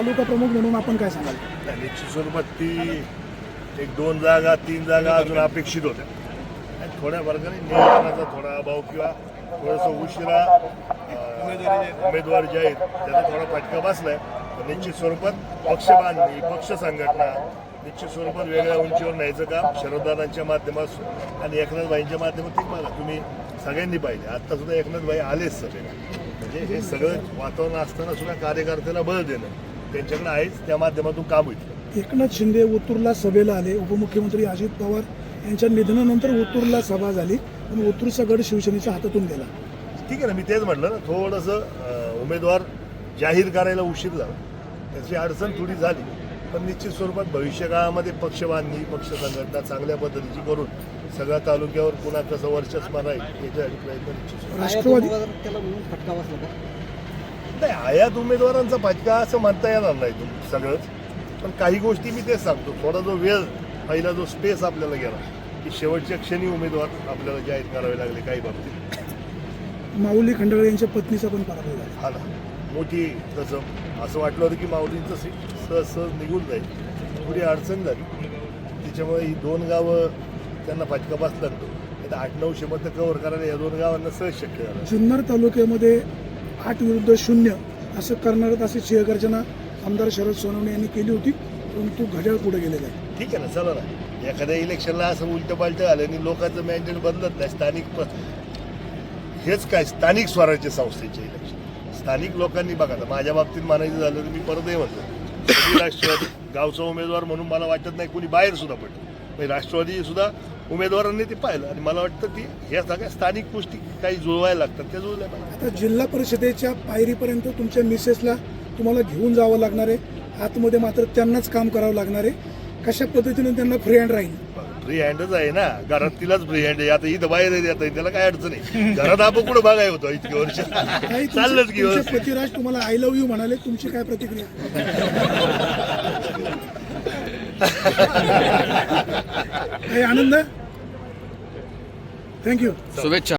तालुका प्रमुख म्हणून आपण काय सांगाल? निश्चित स्वरूपात ती 1-2 जागा 3 जागा अजून अपेक्षित होत्या आणि थोड्या वर्गाने नियोजनाचा थोडा अभाव किंवा थोडंसं उशिरा उमेदवार जे आहेत त्याचा थोडा फटका बसलाय. तर निश्चित स्वरूपात पक्ष बांधणी पक्ष संघटना निश्चित स्वरूपात वेगळ्या उंचीवर न्यायचं काम शरददादांच्या माध्यमातून आणि एकनाथभाईंच्या माध्यमातून बघा तुम्ही सगळ्यांनी पाहिले. आत्ता सुद्धा एकनाथभाई आलेच सगळे, म्हणजे हे सगळं वातावरण असताना सुद्धा कार्यकर्त्याला बळ देणं त्यांच्याकडे आहेच, त्या माध्यमातून काम होईल. एकनाथ शिंदे ओतूरला सभेला आले. उपमुख्यमंत्री अजित पवार यांच्या निधनानंतर ओतूरला सभा झाली पण ओतूरचा गड शिवसेनेच्या हातातून गेला. ठीक आहे ना, मी तेच म्हटलं ना, थोडंसं उमेदवार जाहीर करायला उशीर झाला, त्याची अडचण थोडी झाली. पण निश्चित स्वरूपात भविष्यकाळामध्ये पक्ष बांधणी पक्ष संघटना चांगल्या पद्धतीची करून सगळ्या तालुक्यावर पुन्हा कसं वर्चस्व राहील याच्यासाठी प्रयत्न निश्चित. राष्ट्रवादी त्याला म्हणून फटका बसला का? नाही, आयात उमेदवारांचा फटका असं म्हणता येणार नाही तुम्ही सगळंच, पण काही गोष्टी मी तेच सांगतो. थोडा जो वेळ पहिला जो स्पेस आपल्याला गेला की शेवटच्या क्षणी उमेदवार आपल्याला जाहीर करावे लागले काही बाबतीत. माऊली खंडागळे यांच्या पत्नीचा पण पराभव झाला. हा ना, मोठी तसं असं वाटलं होतं की माऊलींचं सहज सहज निघून जाईल, थोडी अडचण झाली. त्याच्यामुळे ही 2 गावं त्यांना फटका बसला तो. आता 800-900 मतं कव्हर करायला या 2 गावांना सहज शक्य झालं. जुन्नर तालुक्यामध्ये 8-0 असं करणारच अशी शिवगर्जना आमदार शरद सोनवणे यांनी केली होती, परंतु घड्याळ पुढे गेलेलं आहे. ठीक आहे ना, चला ना, एखाद्या इलेक्शनला असं उलटं पालटं आलं आणि लोकांचं मॅन्डेट बदलत नाही. हेच काय स्थानिक स्वराज्य संस्थेचे इलेक्शन स्थानिक लोकांनी बघा ना. माझ्या बाबतीत म्हणायचं झालं तर मी परतही म्हणतो मी राष्ट्रवादी गावचा उमेदवार म्हणून मला वाटत नाही कोणी बाहेर सुद्धा पडलं. राष्ट्रवादी सुद्धा उमेदवारांनी ते पाहिलं आणि मला वाटतं की ह्या सगळ्या स्थानिक गोष्टी काही जुळवायला लागतात, त्या जुळल्या पाहिजे. आता जिल्हा परिषदेच्या पायरीपर्यंत तुमच्या मिसेसला तुम्हाला घेऊन जावं लागणार आहे. आतमध्ये मात्र त्यांनाच काम करावं लागणार आहे. कशा पद्धतीने त्यांना फ्री हँड राहील? फ्री हँडच आहे ना, घरात तिलाच फ्री हँड आहे. आता इथं बाहेर येत आहे, त्याला काय अडचण आहे. घरात आपण कुठं बघाय होतो इतकी वर्ष चाललंच की तुमचे पतिराज तुम्हाला आय लव्ह यू म्हणाले, तुमची काय प्रतिक्रिया? काही आनंद? थँक्यू. शुभेच्छा.